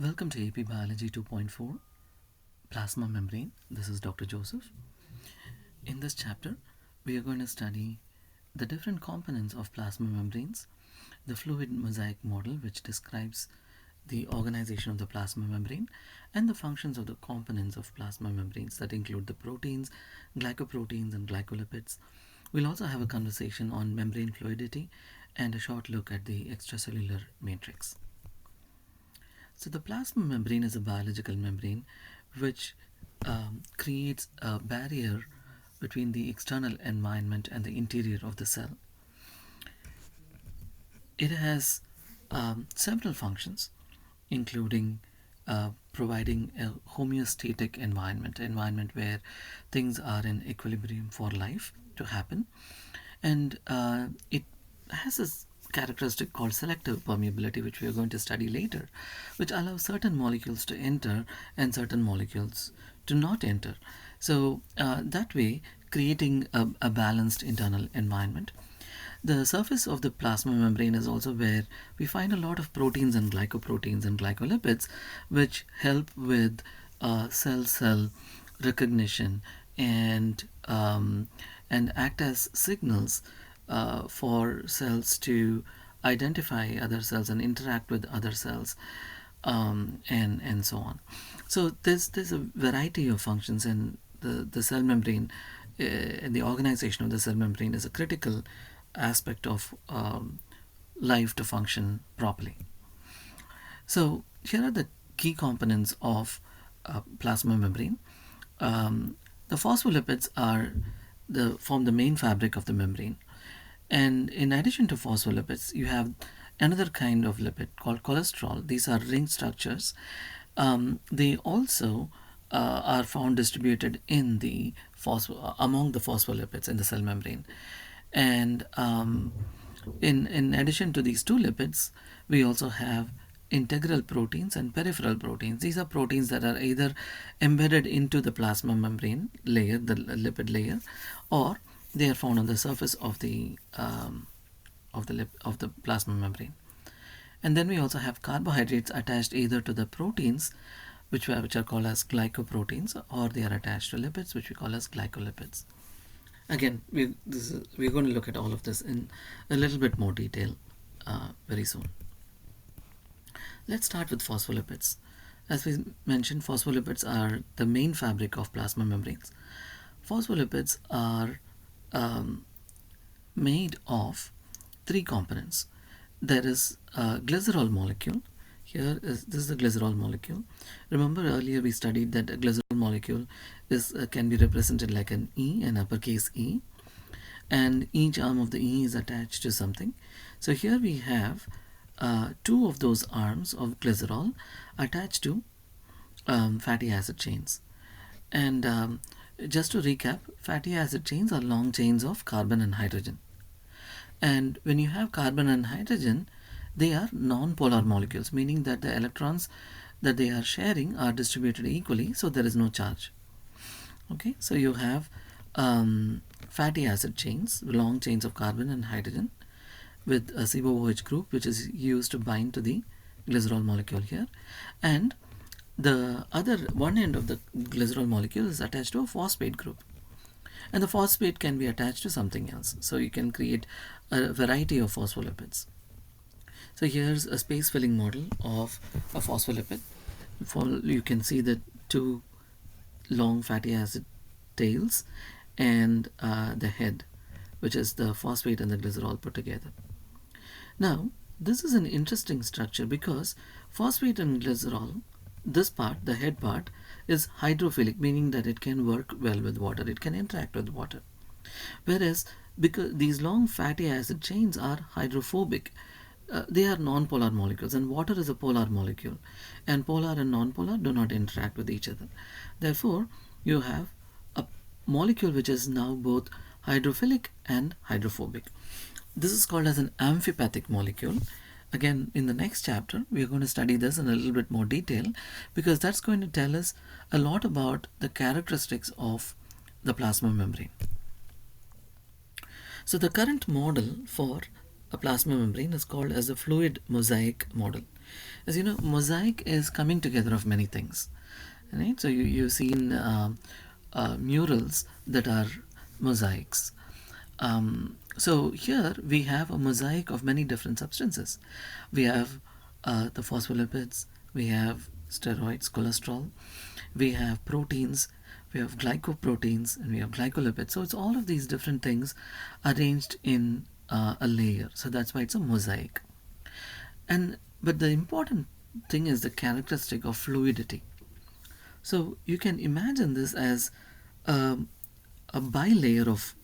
Welcome to AP Biology 2.4 Plasma Membrane. This is Dr. Joseph. In this chapter, we are going to study the different components of plasma membranes, the fluid mosaic model, which describes the organization of the plasma membrane, and the functions of the components of plasma membranes that include the proteins, glycoproteins, and glycolipids. We'll also have a conversation on membrane fluidity and a short look at the extracellular matrix. So the plasma membrane is a biological membrane which creates a barrier between the external environment and the interior of the cell. It has several functions, including providing a homeostatic environment where things are in equilibrium for life to happen, and it has this characteristic called selective permeability, which we are going to study later, which allows certain molecules to enter and certain molecules to not enter. So that way, creating a balanced internal environment. The surface of the plasma membrane is also where we find a lot of proteins and glycoproteins and glycolipids, which help with cell-cell recognition and act as signals for cells to identify other cells and interact with other cells, and so on. So there's a variety of functions, and the cell membrane and the organization of the cell membrane is a critical aspect of life to function properly. So here are the key components of plasma membrane. The phospholipids form the main fabric of the membrane. And in addition to phospholipids, you have another kind of lipid called cholesterol. These are ring structures. They also are found distributed in the among the phospholipids in the cell membrane. And in addition to these two lipids, we also have integral proteins and peripheral proteins. These are proteins that are either embedded into the plasma membrane layer, the lipid layer, or they are found on the surface of the plasma membrane. And then we also have carbohydrates attached either to the proteins, which are called as glycoproteins, or they are attached to lipids, which we call as glycolipids. Again, we're going to look at all of this in a little bit more detail very soon. Let's start with phospholipids. As we mentioned, phospholipids are the main fabric of plasma membranes. Phospholipids are made of three components. There is a glycerol molecule. This is the glycerol molecule. Remember earlier we studied that a glycerol molecule can be represented like an E, an uppercase E, and each arm of the E is attached to something. So here we have two of those arms of glycerol attached to fatty acid chains. And just to recap, fatty acid chains are long chains of carbon and hydrogen. And when you have carbon and hydrogen, they are non-polar molecules, meaning that the electrons that they are sharing are distributed equally, so there is no charge. Okay, so you have fatty acid chains, long chains of carbon and hydrogen, with a COOH group, which is used to bind to the glycerol molecule here, and the other one end of the glycerol molecule is attached to a phosphate group, and the phosphate can be attached to something else, so you can create a variety of phospholipids. So here's a space filling model of a phospholipid. You can see the two long fatty acid tails and the head, which is the phosphate and the glycerol put together. Now this is an interesting structure because phosphate and glycerol, this part, the head part, is hydrophilic, meaning that it can work well with water, it can interact with water. Whereas because these long fatty acid chains are hydrophobic, they are non-polar molecules, and water is a polar molecule, and polar and non-polar do not interact with each other. Therefore, you have a molecule which is now both hydrophilic and hydrophobic. This is called as an amphipathic molecule. Again, in the next chapter, we are going to study this in a little bit more detail, because that's going to tell us a lot about the characteristics of the plasma membrane. So the current model for a plasma membrane is called as the fluid mosaic model. As you know, mosaic is coming together of many things, right? So you've seen murals that are mosaics. So here we have a mosaic of many different substances. We have the phospholipids, we have steroids, cholesterol, we have proteins, we have glycoproteins, and we have glycolipids. So it's all of these different things arranged in a layer. So that's why it's a mosaic. And but the important thing is the characteristic of fluidity. So you can imagine this as um, a bilayer of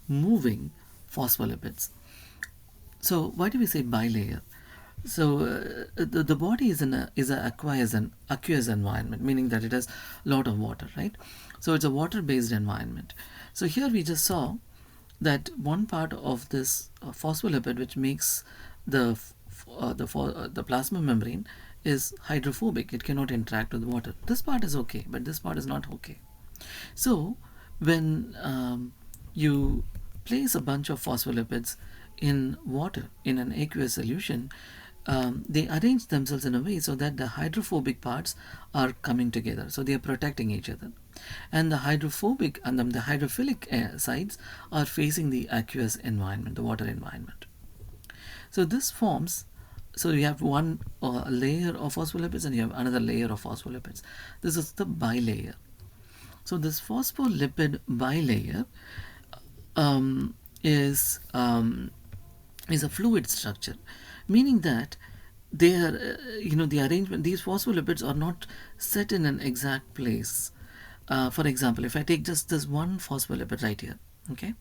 moving phospholipids. So why do we say bilayer? So the body is a aqueous environment, meaning that it has a lot of water, right? So it's a water-based environment. So here we just saw that one part of this phospholipid, which makes the plasma membrane, is hydrophobic. It cannot interact with water. This part is okay, but this part is not okay. So when you place a bunch of phospholipids in water in an aqueous solution, they arrange themselves in a way so that the hydrophobic parts are coming together. So they are protecting each other. And the hydrophobic and the hydrophilic sides are facing the aqueous environment, the water environment. So this forms, so you have one layer of phospholipids and you have another layer of phospholipids. This is the bilayer. So this phospholipid bilayer um, is um, is a fluid structure, meaning that they are, the arrangement. These phospholipids are not set in an exact place. For example, if I take just this one phospholipid right here, okay,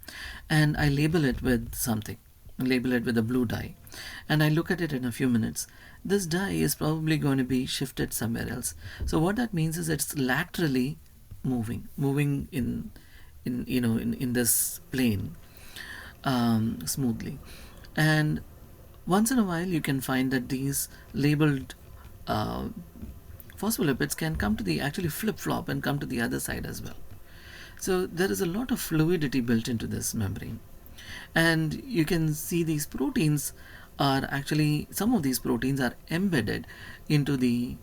and I label it with something, label it with a blue dye, and I look at it in a few minutes, this dye is probably going to be shifted somewhere else. So what that means is it's laterally moving in this plane smoothly. And once in a while you can find that these labeled uh, phospholipids can come to the actually flip-flop and come to the other side as well. So there is a lot of fluidity built into this membrane, and you can see these proteins are actually, some of these proteins are embedded into the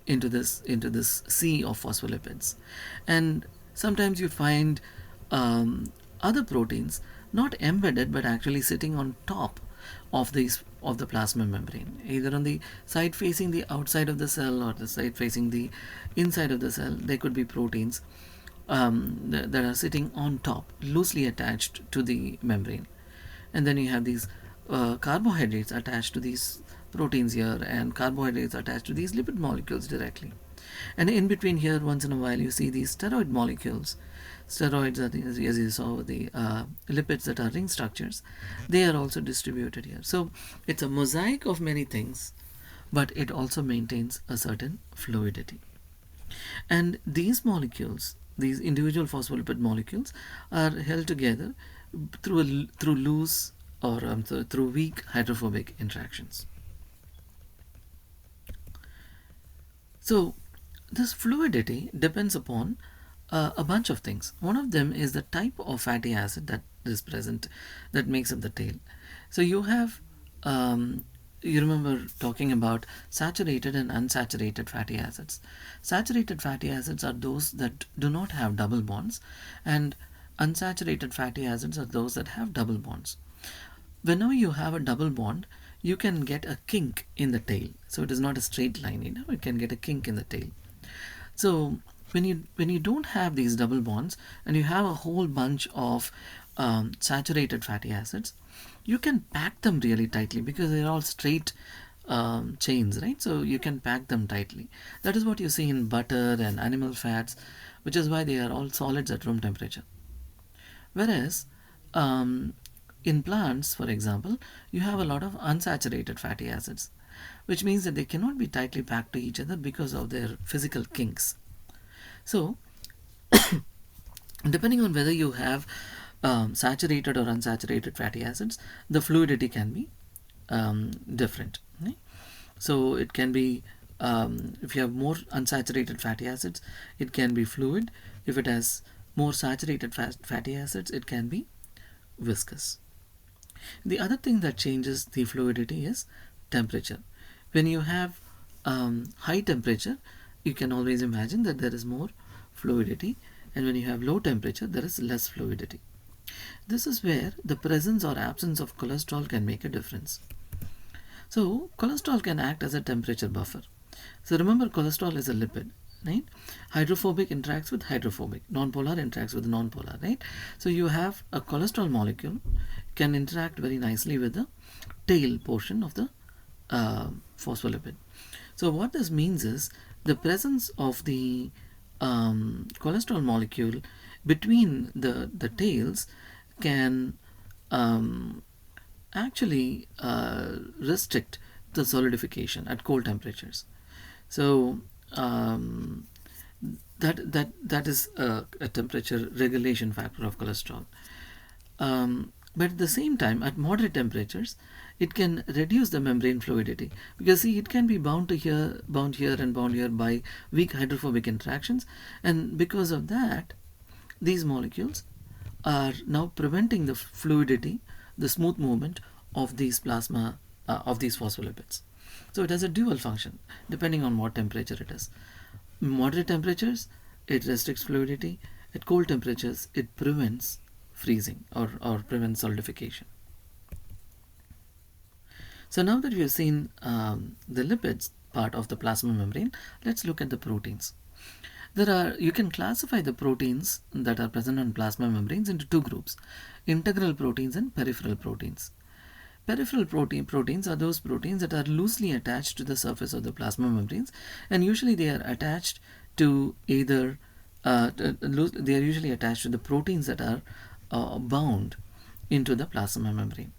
into this sea of phospholipids. And sometimes you find other proteins not embedded but actually sitting on top of the plasma membrane, either on the side facing the outside of the cell or the side facing the inside of the cell. There could be proteins that are sitting on top, loosely attached to the membrane. And then you have these carbohydrates attached to these proteins here, and carbohydrates attached to these lipid molecules directly. And in between here, once in a while, you see these steroid molecules. Steroids are, as you saw, the lipids that are ring structures. They are also distributed here. So it's a mosaic of many things, but it also maintains a certain fluidity. And these molecules, these individual phospholipid molecules, are held together through loose or through weak hydrophobic interactions. So this fluidity depends upon a bunch of things. One of them is the type of fatty acid that is present that makes up the tail. So you have, you remember talking about saturated and unsaturated fatty acids. Saturated fatty acids are those that do not have double bonds, and unsaturated fatty acids are those that have double bonds. Whenever you have a double bond, you can get a kink in the tail. So it is not a straight line, you can get a kink in the tail. So when you don't have these double bonds and you have a whole bunch of saturated fatty acids, you can pack them really tightly because they're all straight chains, right? So you can pack them tightly. That is what you see in butter and animal fats, which is why they are all solids at room temperature. Whereas in plants, for example, you have a lot of unsaturated fatty acids, which means that they cannot be tightly packed to each other because of their physical kinks. So, depending on whether you have saturated or unsaturated fatty acids, the fluidity can be different. Right? So, it can be, if you have more unsaturated fatty acids, it can be fluid. If it has more saturated fatty acids, it can be viscous. The other thing that changes the fluidity is temperature. When you have high temperature, you can always imagine that there is more fluidity, and when you have low temperature, there is less fluidity. This is where the presence or absence of cholesterol can make a difference. So cholesterol can act as a temperature buffer. So remember, cholesterol is a lipid, right? Hydrophobic interacts with hydrophobic, nonpolar interacts with nonpolar, right? So you have a cholesterol molecule can interact very nicely with the tail portion of the phospholipid. So what this means is the presence of the cholesterol molecule between the tails can actually restrict the solidification at cold temperatures. So that is a temperature regulation factor of cholesterol. But at the same time, at moderate temperatures, it can reduce the membrane fluidity, because see, it can be bound here, and bound here by weak hydrophobic interactions, and because of that, these molecules are now preventing the fluidity, the smooth movement of these plasma of these phospholipids. So it has a dual function depending on what temperature it is. Moderate temperatures, it restricts fluidity. At cold temperatures, it prevents freezing or prevents solidification. So now that we have seen the lipids part of the plasma membrane, let's look at the proteins. You can classify the proteins that are present on plasma membranes into two groups: integral proteins and peripheral proteins. Peripheral proteins are those proteins that are loosely attached to the surface of the plasma membranes, and usually they are attached to either they are usually attached to the proteins that are bound into the plasma membrane.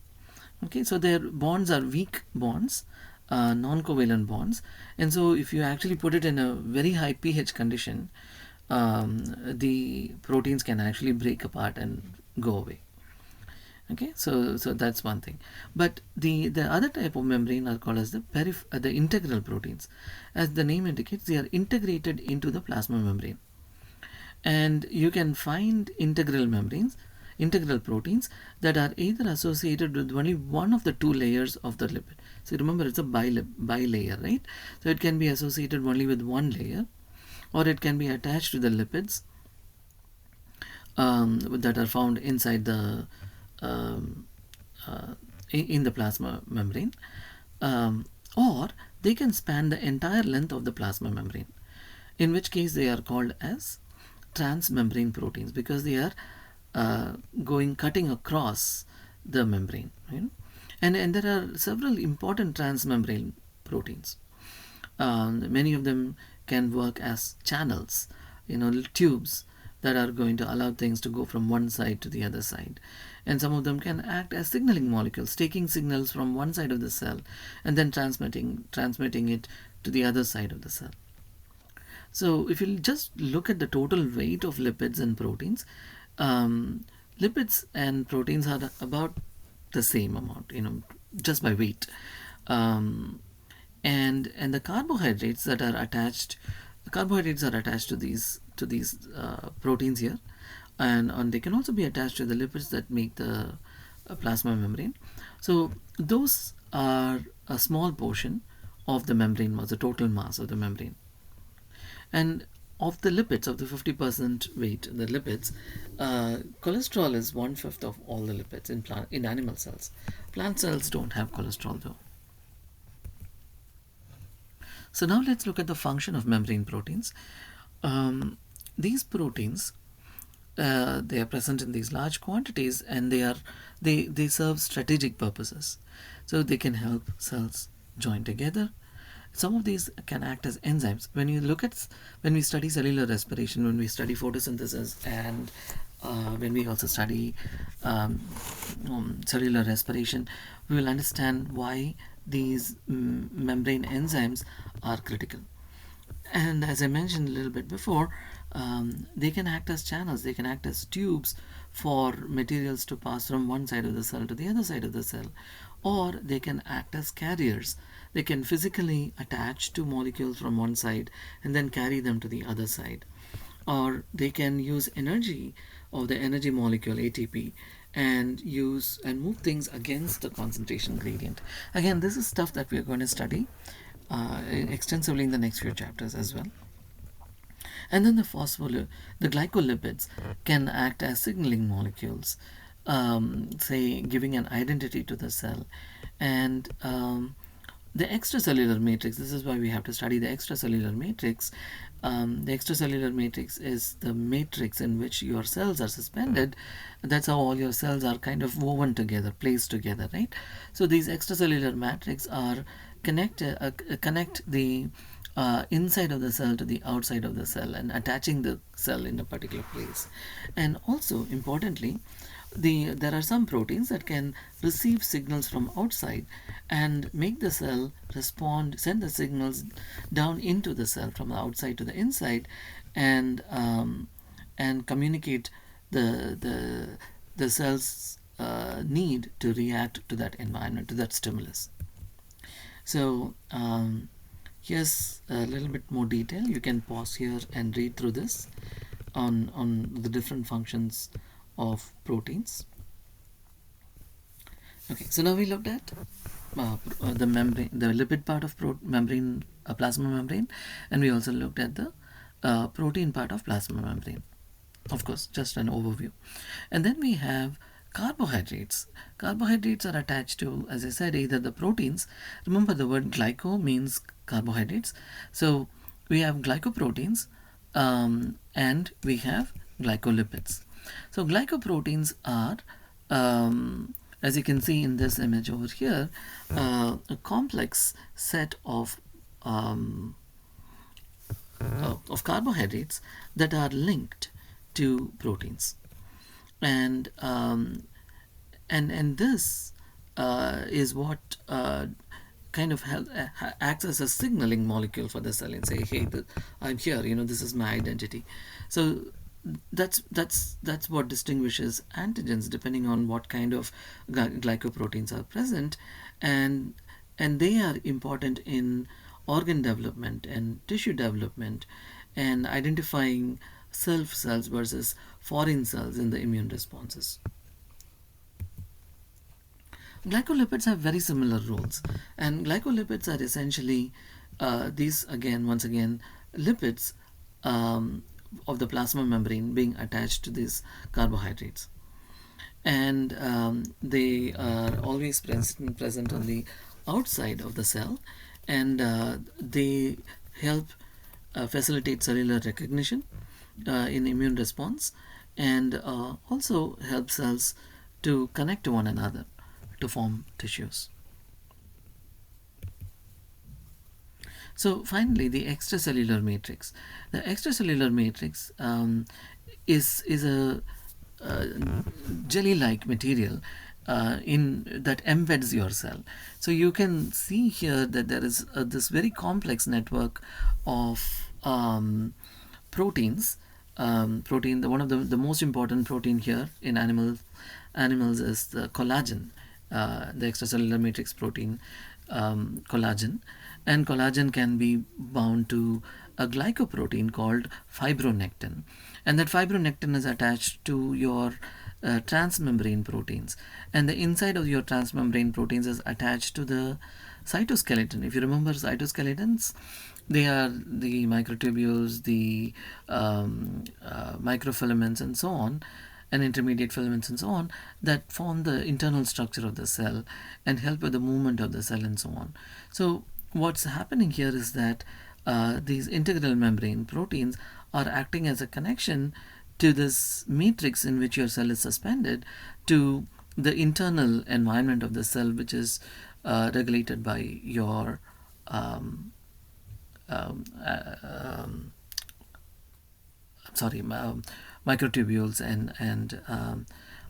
Okay, so their bonds are weak bonds, non-covalent bonds, and so if you actually put it in a very high pH condition, the proteins can actually break apart and go away. Okay, so that's one thing. But the other type of membrane are called as the integral proteins. As the name indicates, they are integrated into the plasma membrane, and you can find integral proteins that are either associated with only one of the two layers of the lipid. So remember, it's a bilayer, right? So it can be associated only with one layer, or it can be attached to the lipids that are found inside the in the plasma membrane, or they can span the entire length of the plasma membrane, in which case they are called as transmembrane proteins, because they are cutting across the membrane, right? And there are several important transmembrane proteins. Many of them can work as channels, little tubes that are going to allow things to go from one side to the other side. And some of them can act as signaling molecules, taking signals from one side of the cell and then transmitting it to the other side of the cell. So if you just look at the total weight of lipids and proteins, lipids and proteins are about the same amount, just by weight. And the carbohydrates are attached to these proteins here, and they can also be attached to the lipids that make the plasma membrane. So those are a small portion of the membrane mass, the total mass of the membrane. And of the lipids, of the 50% weight, the lipids, cholesterol is 1/5 of all the lipids in animal cells. Plant cells don't have cholesterol though. So now let's look at the function of membrane proteins. These proteins, they are present in these large quantities, and they serve strategic purposes. So they can help cells join together. Some of these can act as enzymes. When we study cellular respiration, when we study photosynthesis, and when we also study cellular respiration, we will understand why these membrane enzymes are critical. And as I mentioned a little bit before, they can act as channels, they can act as tubes for materials to pass from one side of the cell to the other side of the cell, or they can act as carriers. They can physically attach to molecules from one side and then carry them to the other side, or they can use energy of the energy molecule ATP and use and move things against the concentration gradient. Again, this is stuff that we are going to study extensively in the next few chapters as well. And then the glycolipids can act as signaling molecules, say giving an identity to the cell. And the extracellular matrix, this is why we have to study the extracellular matrix. The extracellular matrix is the matrix in which your cells are suspended. That's how all your cells are kind of woven together, placed together, right? So these extracellular matrix are connect the inside of the cell to the outside of the cell and attaching the cell in a particular place. And also importantly, there are some proteins that can receive signals from outside and make the cell respond, send the signals down into the cell from the outside to the inside, and communicate the cell's need to react to that environment, to that stimulus. So here's a little bit more detail. You can pause here and read through this on the different functions of proteins. Okay, so now we looked at the membrane, the lipid part of membrane, plasma membrane, and we also looked at the protein part of plasma membrane. Of course, just an overview. And then we have carbohydrates. Carbohydrates are attached to, as I said, either the proteins. Remember, the word glyco means carbohydrates. So we have glycoproteins and we have glycolipids. So glycoproteins are, as you can see in this image over here, a complex set of carbohydrates that are linked to proteins, and this is what kind of acts as a signaling molecule for the cell and say, hey, I'm here, this is my identity. So that's what distinguishes antigens depending on what kind of glycoproteins are present, and they are important in organ development and tissue development and identifying self cells versus foreign cells in the immune responses. Glycolipids have very similar roles, and glycolipids are essentially these once again lipids of the plasma membrane being attached to these carbohydrates, and they are always present on the outside of the cell, and they help facilitate cellular recognition in immune response, and also help cells to connect to one another to form tissues. So finally, the extracellular matrix. The extracellular matrix is a jelly-like material that embeds your cell. So you can see here that there is this very complex network of proteins. One of the most important protein here in animals is the collagen, the extracellular matrix protein, collagen. And collagen can be bound to a glycoprotein called fibronectin, and that fibronectin is attached to your transmembrane proteins, and the inside of your transmembrane proteins is attached to the cytoskeleton. If you remember cytoskeletons, they are the microtubules, the microfilaments and so on, and intermediate filaments and so on, that form the internal structure of the cell and help with the movement of the cell and so on. So what's happening here is that these integral membrane proteins are acting as a connection to this matrix in which your cell is suspended to the internal environment of the cell, which is regulated by your microtubules and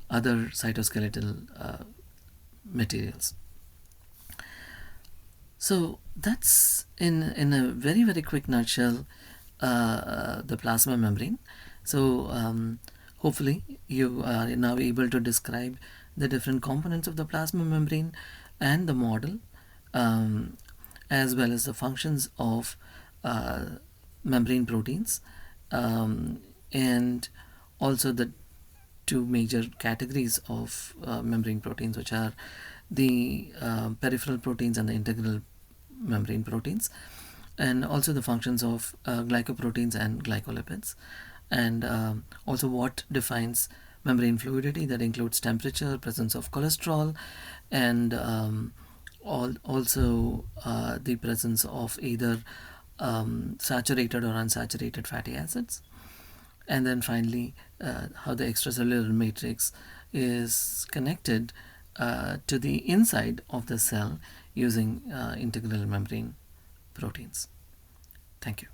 other cytoskeletal materials. So that's in a very, very quick nutshell the plasma membrane. So hopefully you are now able to describe the different components of the plasma membrane and the model, as well as the functions of membrane proteins, and also the two major categories of membrane proteins, which are the peripheral proteins and the integral membrane proteins, and also the functions of glycoproteins and glycolipids, and also what defines membrane fluidity. That includes temperature, presence of cholesterol, and also the presence of either saturated or unsaturated fatty acids. And then finally, how the extracellular matrix is connected to the inside of the cell using integral membrane proteins. Thank you.